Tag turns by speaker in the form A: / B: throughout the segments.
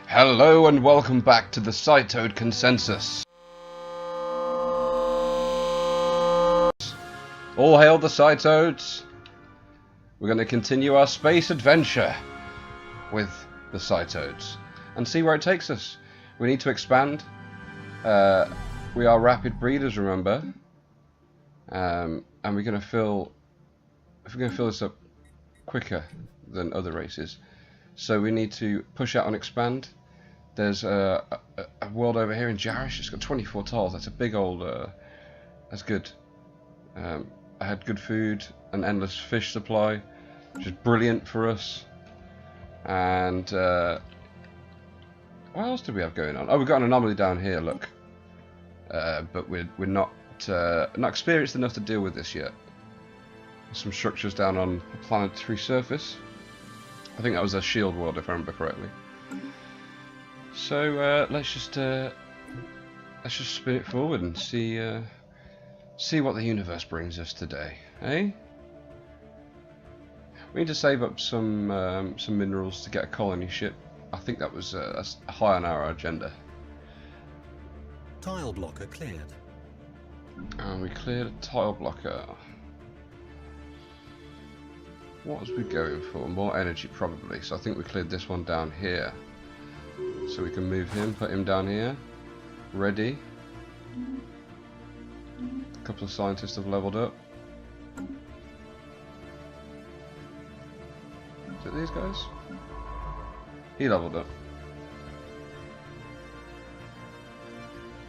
A: Hello and welcome back to the Psytoad Consensus. All hail the Psytoads. We're going to continue our space adventure with the Psytoads and see where it takes us. We need to expand. We are rapid breeders, remember, and we're going to fill this up quicker than other races. So we need to push out and expand. There's a world over here in Jarish. It's got 24 tiles. That's a big old. That's good. I had good food, an endless fish supply, which is brilliant for us. And what else do we have going on? Oh, we've got an anomaly down here. Look, but we're not experienced enough to deal with this yet. There's some structures down on the planetary surface. I think that was a shield world, if I remember correctly. So let's just spin it forward and see what the universe brings us today, eh? We need to save up some minerals to get a colony ship. I think that was high on our agenda.
B: Tile blocker cleared.
A: And we cleared a tile blocker. What was we going for? More energy probably. So I think we cleared this one down here. So we can move him, put him down here. Ready. A couple of scientists have leveled up. Is it these guys? He leveled up.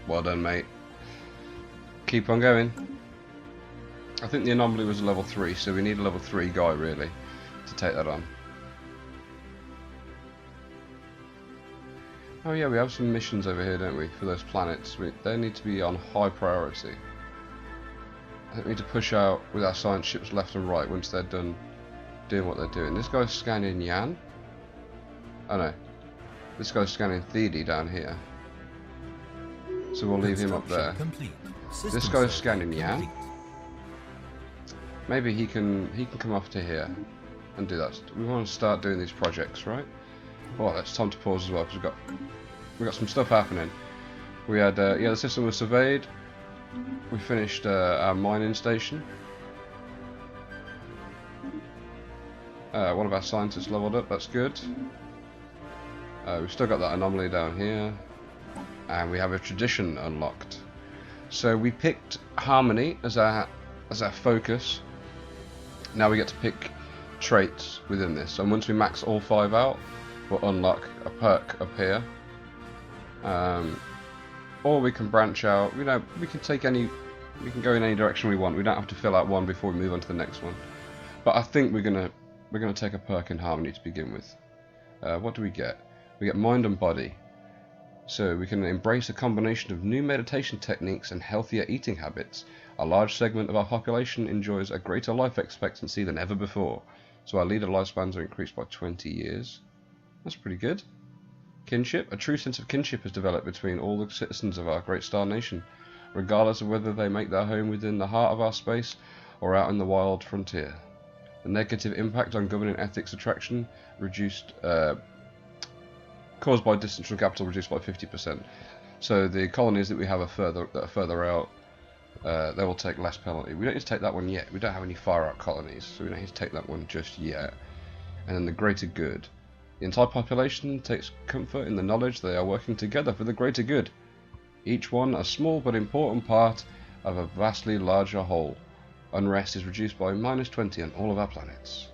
A: Well done, mate. Keep on going. I think the anomaly was a level 3, so we need a level 3 guy really to take that on. Oh yeah, we have some missions over here, don't we, for those planets. They need to be on high priority. I think we need to push out with our science ships left and right once they're done doing what they're doing. This guy's scanning Yan. Oh no, this guy's scanning Thede down here. So we'll leave him up there. This guy's scanning Yan. Maybe he can come off to here and do that. We want to start doing these projects, right? Well, it's time to pause as well because we've got some stuff happening. We had yeah, the system was surveyed. We finished our mining station. One of our scientists leveled up. That's good. We've still got that anomaly down here, and we have a tradition unlocked. So we picked harmony as our focus. Now we get to pick traits within this, and once we max all 5 out, we'll unlock a perk up here. Or we can branch out. We can go in any direction we want. We don't have to fill out one before we move on to the next one. But I think we're gonna take a perk in harmony to begin with. What do we get? We get mind and body. So we can embrace a combination of new meditation techniques and healthier eating habits. A large segment of our population enjoys a greater life expectancy than ever before. So our leader lifespans are increased by 20 years. That's pretty good. Kinship. A true sense of kinship has developed between all the citizens of our great star nation, regardless of whether they make their home within the heart of our space or out in the wild frontier. The negative impact on governing ethics attraction reduced, caused by distance from capital reduced by 50%. So the colonies that we have that are further out, they will take less penalty. We don't need to take that one yet. We don't have any far out colonies, so we don't need to take that one just yet. And then the greater good. The entire population takes comfort in the knowledge they are working together for the greater good. Each one a small but important part of a vastly larger whole. Unrest is reduced by -20 on all of our planets.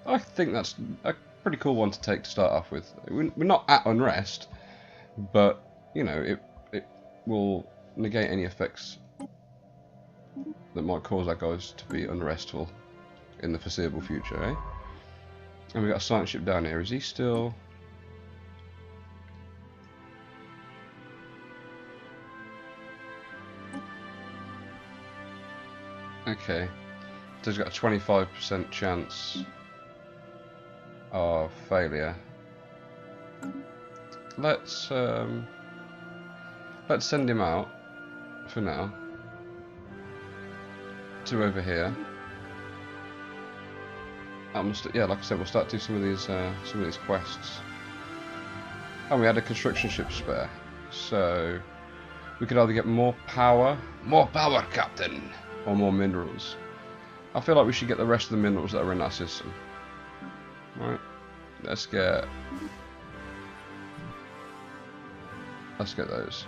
A: I think that's a pretty cool one to take to start off with. We're not at unrest, but you know, it will negate any effects that might cause our guys to be unrestful in the foreseeable future, eh? And we've got a science ship down here. Is he still... Okay. So he's got a 25% chance of failure. Let's send him out for now to over here. Yeah, like I said, we'll start doing some of these quests. And we had a construction ship spare, so we could either get more power, Captain, or more minerals. I feel like we should get the rest of the minerals that are in our system. Right, let's get those.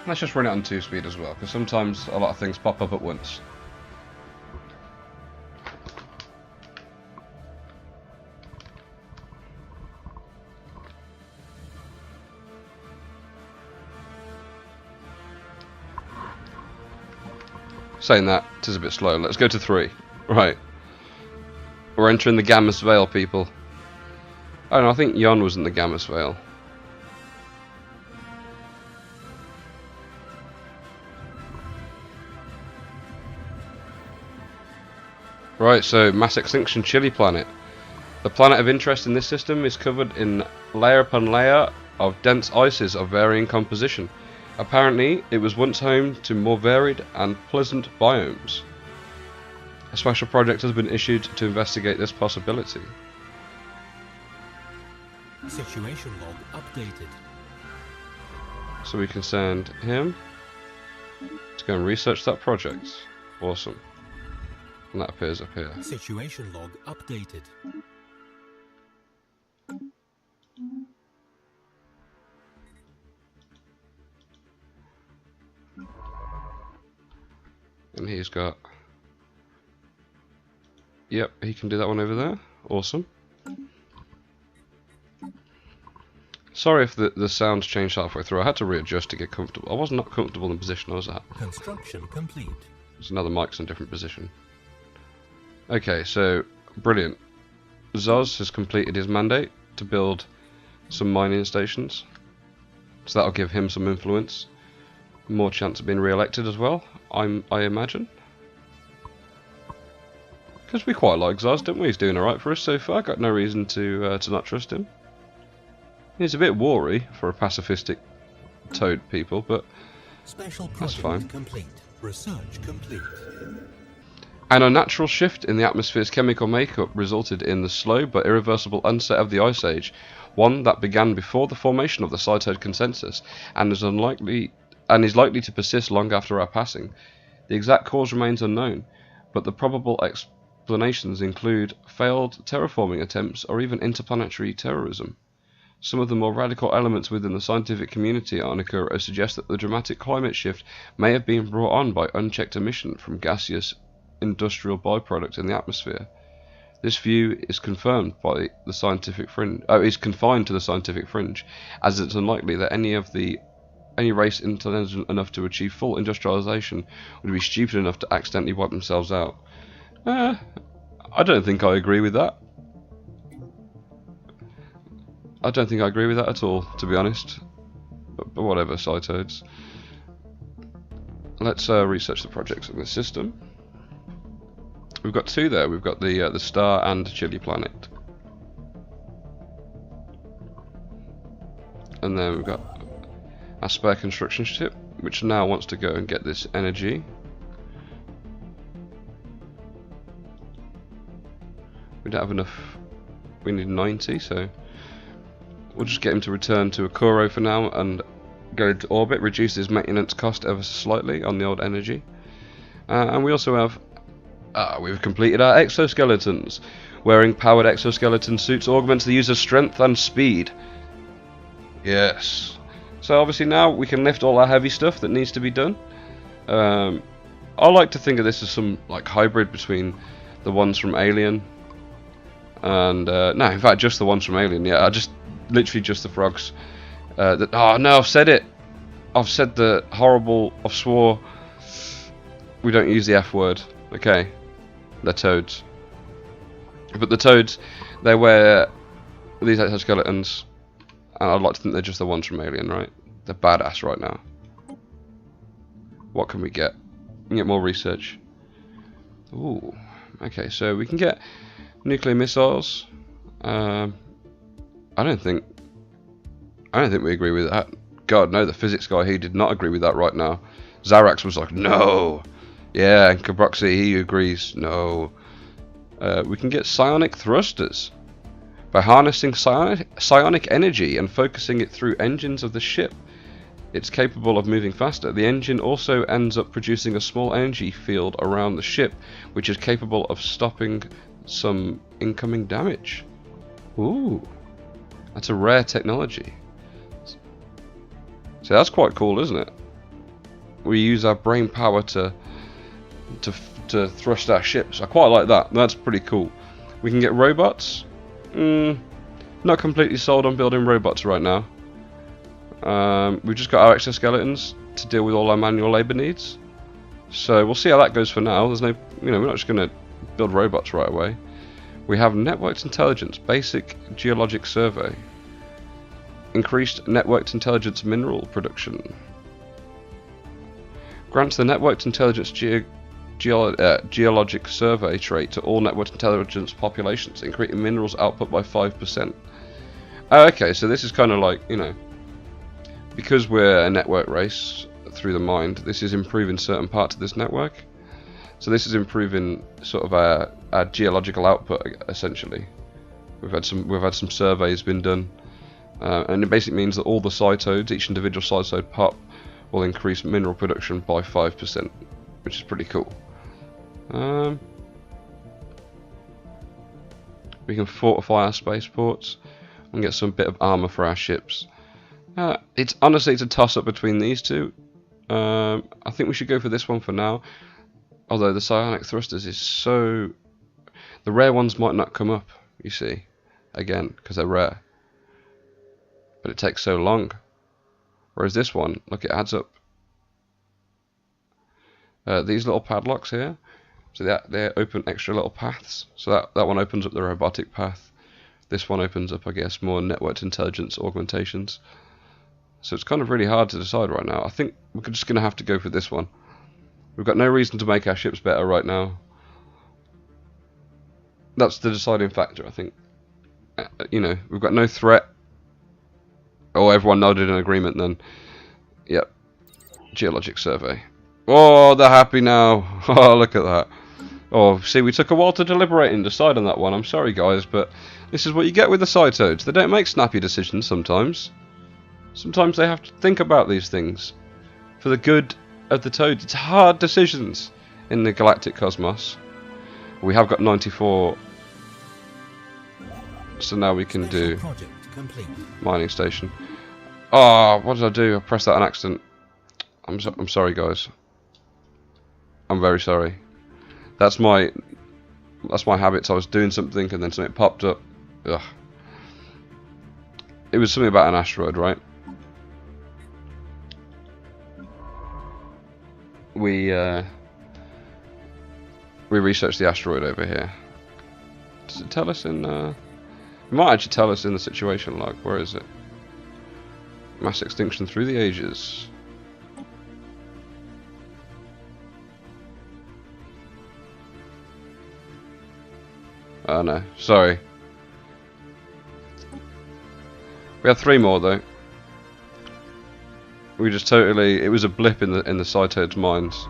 A: Let's just run it on 2-speed as well, because sometimes a lot of things pop up at once. Saying that, it is a bit slow. Let's go to 3. Right. We're entering the Gammas Vale, people. Oh no, I think Yon was in the Gammas Vale. Right, so mass extinction Chili planet. The planet of interest in this system is covered in layer upon layer of dense ices of varying composition. Apparently, it was once home to more varied and pleasant biomes. A special project has been issued to investigate this possibility.
B: Situation log updated.
A: So we can send him to go and research that project. Awesome. And that appears up here.
B: Situation log updated.
A: And he's got... Yep, he can do that one over there. Awesome. Sorry if the sounds changed halfway through. I had to readjust to get comfortable. I was not comfortable in the position I was at.
B: Construction complete.
A: There's another mic's in a different position. Okay, so brilliant. Zoz has completed his mandate to build some mining stations. So that'll give him some influence. More chance of being re-elected as well, I imagine. Because we quite like Zoz, don't we? He's doing alright for us so far. Got no reason to not trust him. He's a bit wary for a pacifistic toad people, but that's fine.
B: Complete. Research complete.
A: An unnatural shift in the atmosphere's chemical makeup resulted in the slow but irreversible onset of the Ice Age, one that began before the formation of the Psytoad consensus, and is likely to persist long after our passing. The exact cause remains unknown, but the probable explanations include failed terraforming attempts or even interplanetary terrorism. Some of the more radical elements within the scientific community on Akura suggest that the dramatic climate shift may have been brought on by unchecked emission from gaseous industrial byproducts in the atmosphere. This view is confirmed by the scientific fringe. Is confined to the scientific fringe, as it's unlikely that any race intelligent enough to achieve full industrialization would be stupid enough to accidentally wipe themselves out. I don't think I agree with that. I don't think I agree with that at all, to be honest. But whatever, Psytoads. Let's research the projects in this system. We've got 2 there. We've got the Star and Chili planet. And then we've got our spare construction ship, which now wants to go and get this energy. We don't have enough. We need 90, so we'll just get him to return to Akuro for now and go into orbit, reduce his maintenance cost ever so slightly on the old energy. And we also have we've completed our exoskeletons. Wearing powered exoskeleton suits augments the user's strength and speed. Yes. So obviously now we can lift all our heavy stuff that needs to be done. I like to think of this as some like hybrid between the ones from Alien and no, in fact just the ones from Alien. Yeah, literally just the frogs. Oh no, I've said it. I've said the horrible. I've swore. We don't use the F word. Okay, they're toads. But the toads, they wear these exoskeletons, and I'd like to think they're just the ones from Alien, right? They're badass right now. What can we get? We can get more research. Ooh, okay, so we can get nuclear missiles. I don't think we agree with that. God no, the physics guy, he did not agree with that right now. Zarax was like, no. Yeah, and Cabroxy, he agrees, no. We can get psionic thrusters. By harnessing psionic energy and focusing it through engines of the ship, it's capable of moving faster. The engine also ends up producing a small energy field around the ship, which is capable of stopping some incoming damage. Ooh, that's a rare technology. So that's quite cool, isn't it? We use our brain power to thrust our ships. I quite like that. That's pretty cool. We can get robots. Not completely sold on building robots right now. We've just got our exoskeletons to deal with all our manual labor needs. So we'll see how that goes for now. There's no, we're not just going to build robots right away. We have networked intelligence, basic geologic survey, increased networked intelligence mineral production. Grants the networked intelligence geologic survey trait to all networked intelligence populations, increasing minerals output by 5%. Oh, okay, so this is kind of like, because we're a network race through the mind, this is improving certain parts of this network. So this is improving sort of our geological output, essentially. We've had some surveys been done, and it basically means that all the Psytoads, each individual Psytoad pop, will increase mineral production by 5%, which is pretty cool. We can fortify our spaceports and get some bit of armor for our ships. It's honestly, it's a toss-up between these two. I think we should go for this one for now. Although the psionic thrusters is so... The rare ones might not come up, you see. Again, because they're rare. But it takes so long. Whereas this one, look, it adds up. These little padlocks here, so they open extra little paths. So that one opens up the robotic path. This one opens up, I guess, more networked intelligence augmentations. So it's kind of really hard to decide right now. I think we're just going to have to go for this one. We've got no reason to make our ships better right now. That's the deciding factor, I think. We've got no threat. Oh, everyone nodded in agreement then. Yep. Geologic survey. Oh, they're happy now. Oh, look at that. Oh, see, we took a while to deliberate and decide on that one. I'm sorry, guys, but this is what you get with the Psytoads. They don't make snappy decisions sometimes. Sometimes they have to think about these things for the good of the Toads. It's hard decisions in the galactic cosmos. We have got 94, so now we can do mining station. Oh, what did I do? I pressed that on accident. I'm sorry, guys. I'm very sorry. That's my habits. I was doing something and then something popped up. Ugh. It was something about an asteroid, right? We researched the asteroid over here. Does it tell us in? It might actually tell us in the situation log. Where is it? Mass extinction through the ages. Oh no, sorry. We had 3 more though. We just totally, it was a blip in the Psytoads' minds.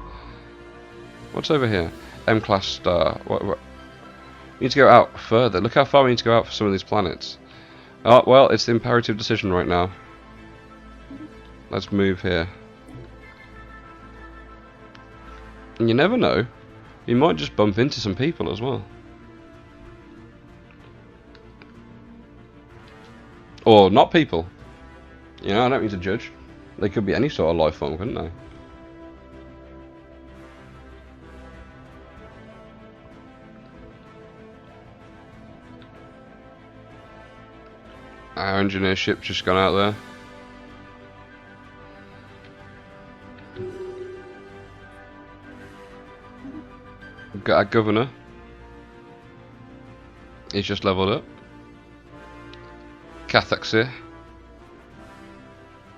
A: What's over here? M-class star. What? We need to go out further. Look how far we need to go out for some of these planets. Oh, well, it's the imperative decision right now. Let's move here. And you never know. You might just bump into some people as well. Or not people. I don't mean to judge. They could be any sort of life form, couldn't they? Our engineer ship's just gone out there. We've got our governor. He's just leveled up. Cathak's here.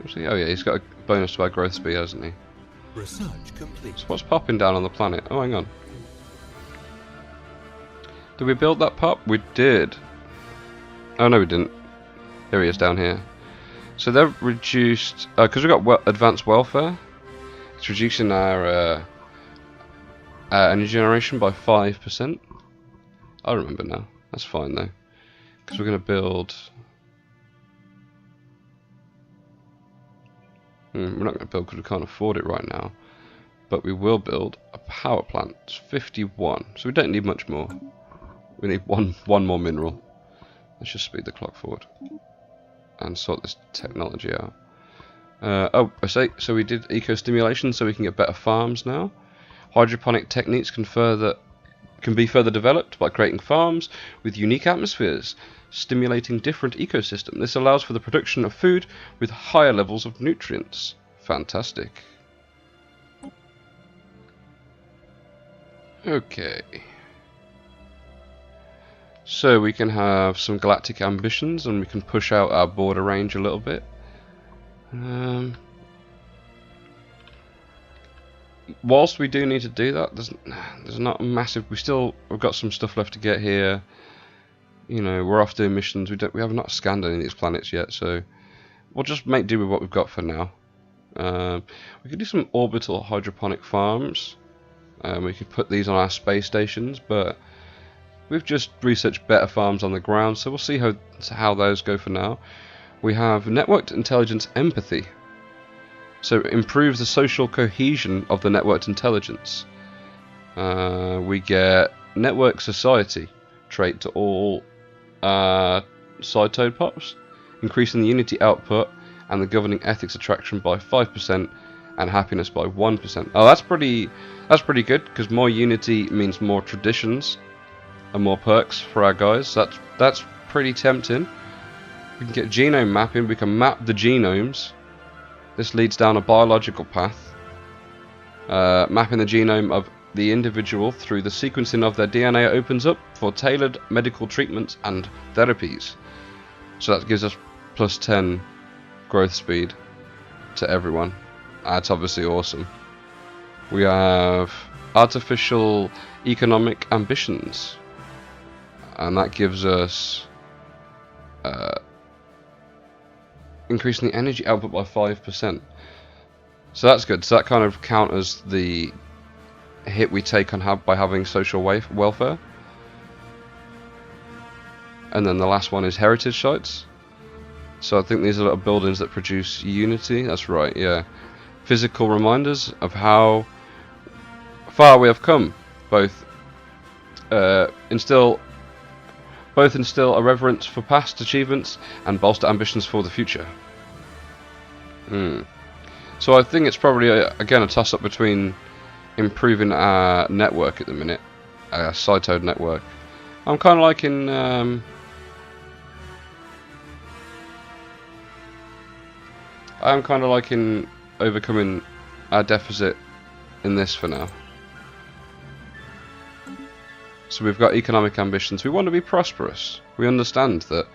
A: Oh yeah, he's got a bonus to our growth speed, hasn't he?
B: Research complete.
A: So what's popping down on the planet? Oh, hang on. Did we build that pop? We did. Oh no, we didn't. Here he is down here. So they've reduced because we've got advanced welfare. It's reducing our energy generation by 5%. I remember now. That's fine though, because we're going to build. We're not going to build because we can't afford it right now. But we will build a power plant. It's 51, so we don't need much more. We need one more mineral. Let's just speed the clock forward and sort this technology out. Oh, I say, so we did eco-stimulation, so we can get better farms now. Hydroponic techniques can be further developed by creating farms with unique atmospheres, stimulating different ecosystems. This allows for the production of food with higher levels of nutrients. Fantastic. Okay. So we can have some galactic ambitions, and we can push out our border range a little bit. Whilst we do need to do that, there's not a massive. We've got some stuff left to get here. You know, we're off doing missions. We have not scanned any of these planets yet, so we'll just make do with what we've got for now. We could do some orbital hydroponic farms. We could put these on our space stations, but we've just researched better farms on the ground, so we'll see how those go for now. We have networked intelligence empathy, so it improves the social cohesion of the networked intelligence. We get network society trait to all Psytoad pops, increasing the unity output and the governing ethics attraction by 5% and happiness by 1%. Oh, that's pretty good, because more unity means more traditions and more perks for our guys. That's pretty tempting. We can get genome mapping. We can map the genomes. This leads down a biological path. Mapping the genome of the individual through the sequencing of their DNA opens up for tailored medical treatments and therapies. So that gives us plus 10 growth speed to everyone. That's obviously awesome. We have artificial economic ambitions, and that gives us increasing the energy output by 5%. So that's good. So that kind of counters the hit we take on by having social welfare. And then the last one is heritage sites. So I think these are little buildings that produce unity. That's right, yeah. Physical reminders of how far we have come. Both instill a reverence for past achievements and bolster ambitions for the future. So I think it's probably again a toss-up between improving our network at the minute, our Psytoad network. I'm kind of liking. I'm kind of liking overcoming our deficit in this for now. So we've got economic ambitions. We want to be prosperous. We understand that,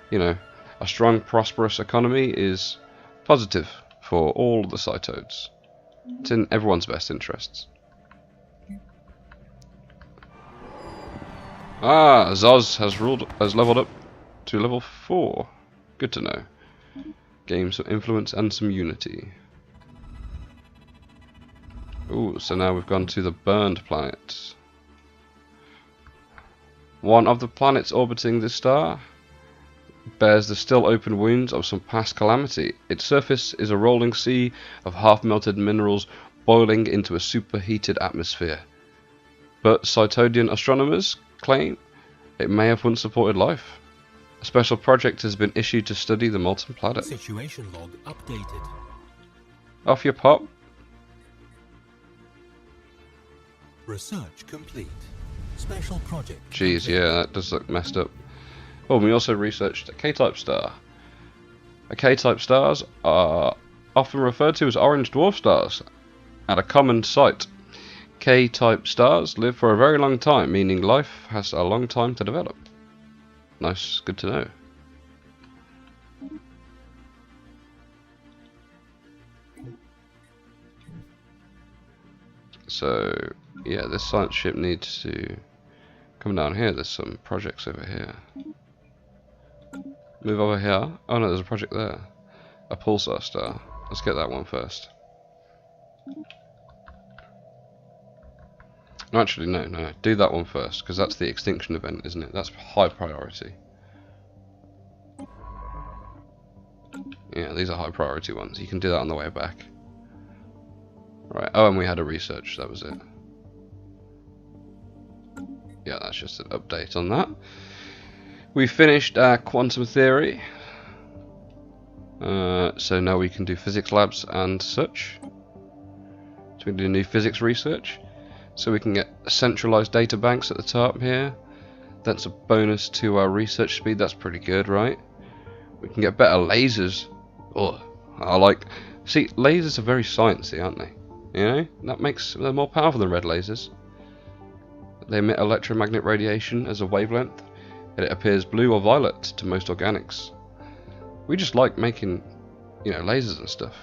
A: you know, a strong, prosperous economy is positive for all the Psytoads. It's in everyone's best interests. Ah, Zoz has leveled up to level 4. Good to know. Gain some influence and some unity. Ooh, so now we've gone to the burned planet. One of the planets orbiting this star bears the still open wounds of some past calamity. Its surface is a rolling sea of half-melted minerals boiling into a superheated atmosphere. But Psytodian astronomers claim it may have once supported life. A special project has been issued to study the molten planet.
B: Situation log updated.
A: Off you pop.
B: Research complete. Special project.
A: Jeez, yeah, that does look messed up. Oh, we also researched a K-type star. K-type stars are often referred to as orange dwarf stars at a common site. K-type stars live for a very long time, meaning life has a long time to develop. Nice, good to know. So, yeah, this science ship needs to come down here. There's some projects over here. Move over here. Oh no, there's a project there. A pulsar star. Let's get that one first. Actually, no. Do that one first, because that's the extinction event, isn't it? That's high priority. Yeah, these are high priority ones. You can do that on the way back. Right. Oh, and we had a research. That was it. Yeah, that's just an update on that. We finished our quantum theory. So now we can do physics labs and such. So we can do new physics research. So we can get centralized data banks at the top here. That's a bonus to our research speed. That's pretty good, right? We can get better lasers. Oh, I like... See, lasers are very sciencey, aren't they? You know? That makes them more powerful than red lasers. They emit electromagnetic radiation as a wavelength. And it appears blue or violet to most organics. We just like making, you know, lasers and stuff.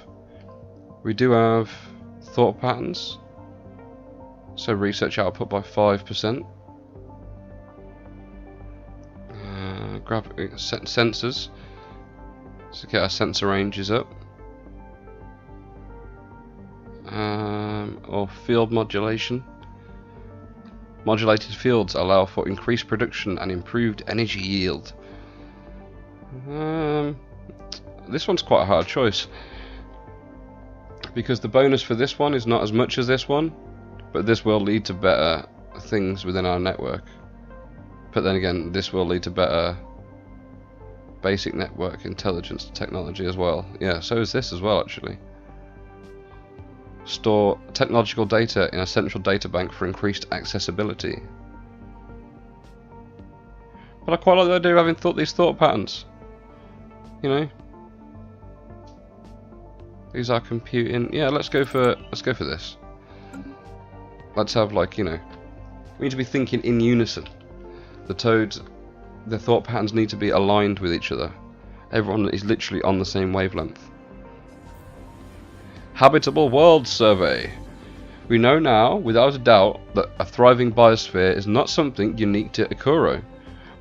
A: We do have thought patterns. So research output by 5%. Sensors. So get our sensor ranges up. Or field modulation. Modulated fields allow for increased production and improved energy yield. This one's quite a hard choice. Because the bonus for this one is not as much as this one. But this will lead to better things within our network. But then again, this will lead to better basic network intelligence technology as well. Yeah, so is this as well, actually. Store technological data in a central data bank for increased accessibility. But I quite like the idea of having these thought patterns. You know? These are computing. Yeah, let's go for this. Let's have, like, you know, we need to be thinking in unison. The toads, their thought patterns need to be aligned with each other. Everyone is literally on the same wavelength. Habitable World Survey. We know now, without a doubt, that a thriving biosphere is not something unique to Ikuro.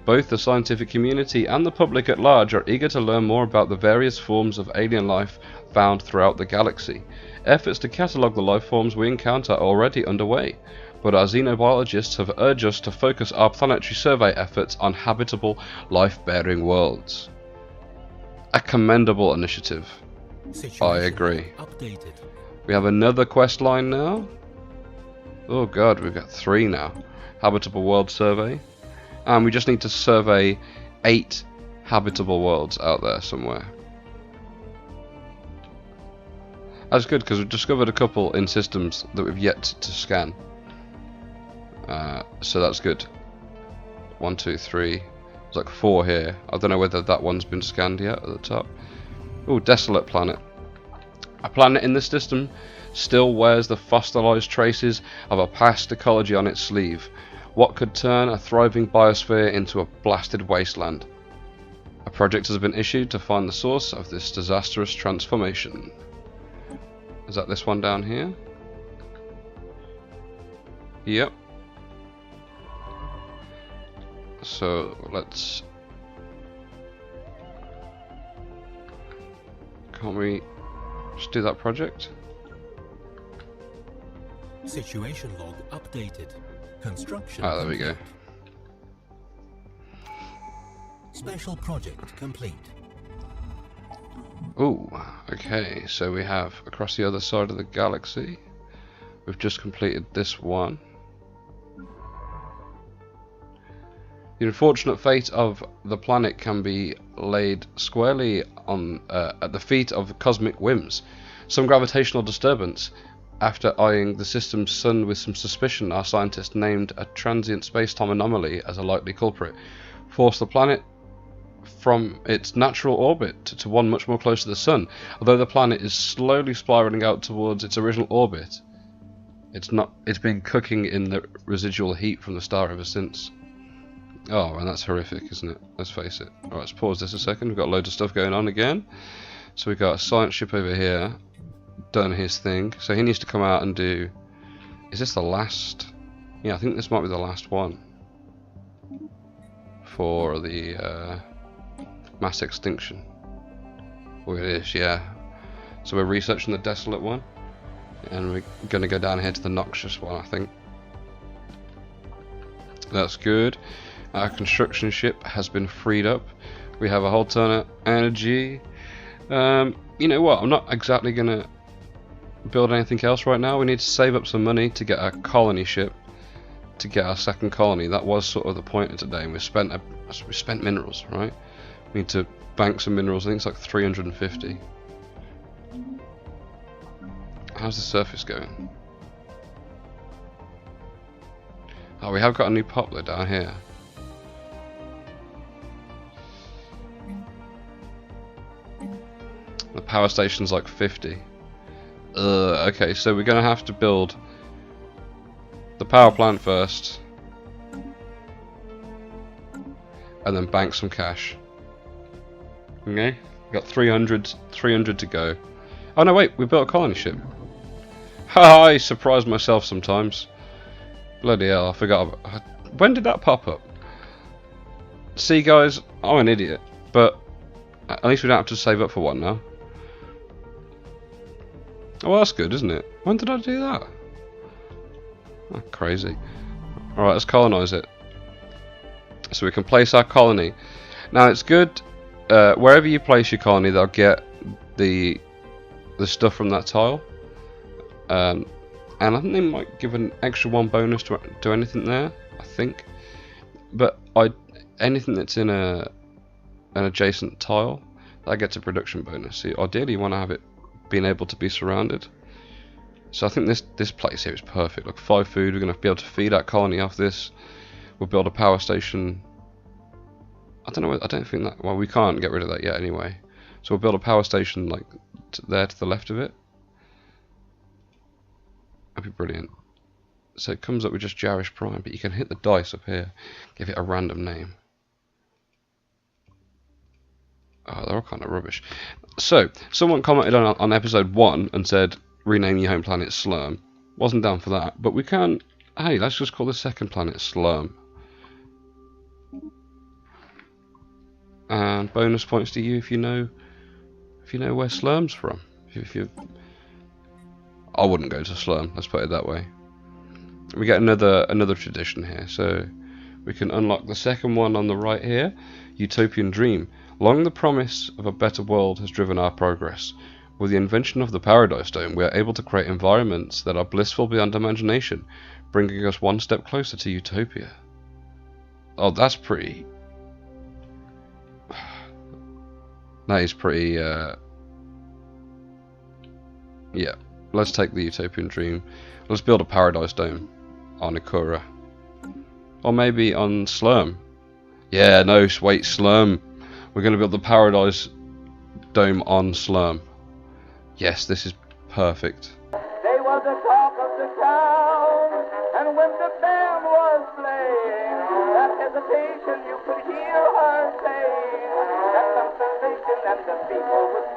A: Both the scientific community and the public at large are eager to learn more about the various forms of alien life found throughout the galaxy. Efforts to catalogue the life forms we encounter are already underway, but our xenobiologists have urged us to focus our planetary survey efforts on habitable, life-bearing worlds. A commendable initiative. I agree.
B: Updated.
A: We have another quest line now. Oh god, we've got 3 now. Habitable World Survey. And we just need to survey 8 habitable worlds out there somewhere. That's good, because we've discovered a couple in systems that we've yet to scan. So that's good. 1, 2, 3. There's like 4 here. I don't know whether that one's been scanned yet at the top. Oh, desolate planet. A planet in this system still wears the fossilized traces of a past ecology on its sleeve. What could turn a thriving biosphere into a blasted wasteland? A project has been issued to find the source of this disastrous transformation. Is that this one down here? Yep. So let's... Can't we just do that project?
B: Situation log updated. Construction.
A: Ah, there we go.
B: Special project complete.
A: Ooh, okay, so we have across the other side of the galaxy. We've just completed this one. The unfortunate fate of the planet can be laid squarely on at the feet of cosmic whims. Some gravitational disturbance. After eyeing the system's sun with some suspicion, our scientists named a transient space-time anomaly as a likely culprit. Forced the planet from its natural orbit to one much more close to the sun. Although the planet is slowly spiraling out towards its original orbit, it's been cooking in the residual heat from the star ever since. Oh, and that's horrific, isn't it? Let's face it. Alright, let's pause this a second. We've got loads of stuff going on again. So we've got a science ship over here, done his thing. So he needs to come out and do... Is this the last? Yeah, I think this might be the last one. For the mass extinction. Oh, it is, yeah. So we're researching the desolate one. And we're going to go down here to the noxious one, I think. That's good. Our construction ship has been freed up. We have a whole ton of energy. You know what? I'm not exactly going to build anything else right now. We need to save up some money to get our colony ship, to get our second colony. That was sort of the point of today. And we spent minerals, right? We need to bank some minerals. I think it's like 350. How's the surface going? Oh, we have got a new poplar down here. The power station's like 50. Okay, so we're gonna have to build the power plant first, and then bank some cash. Okay, we got 300 to go. Oh no, wait, we built a colony ship. Ha! I surprise myself sometimes. Bloody hell, I forgot. When did that pop up? See, guys, I'm an idiot, but at least we don't have to save up for one now. Oh, well, that's good, isn't it? When did I do that? Oh, crazy. Alright, let's colonize it. So we can place our colony. Now, it's good, wherever you place your colony, they'll get the stuff from that tile. And I think they might give an extra 1 bonus to do anything there, I think. But anything that's in an adjacent tile, that gets a production bonus. So ideally you want to have it being able to be surrounded. So I think this place here is perfect. Look, 5 food, we're going to be able to feed our colony off this. We'll build a power station. I don't know, I don't think that, well, we can't get rid of that yet anyway. So we'll build a power station like there to the left of it. That'd be brilliant. So it comes up with just Jarish Prime, but you can hit the dice up here, give it a random name. Oh, they're all kind of rubbish. So, someone commented on episode 1 and said, rename your home planet Slurm. Wasn't down for that, but we can, hey, let's just call the second planet Slurm. And bonus points to you if you know where Slurm's from. I wouldn't go to Slurm, let's put it that way. We get another tradition here, so we can unlock the second one on the right here, Utopian Dream. Long the promise of a better world has driven our progress. With the invention of the Paradise Dome, we are able to create environments that are blissful beyond imagination, bringing us one step closer to Utopia. Oh, that's pretty... That is pretty, yeah. Let's take the Utopian Dream. Let's build a Paradise Dome on Ikura. Or maybe on Slurm. Yeah, no, wait, Slurm. We're going to build the Paradise Dome on Slurm. Yes, this is perfect.
C: They were the talk of the town, and when the band was playing, that hesitation you could hear her saying, that some sensation and the people would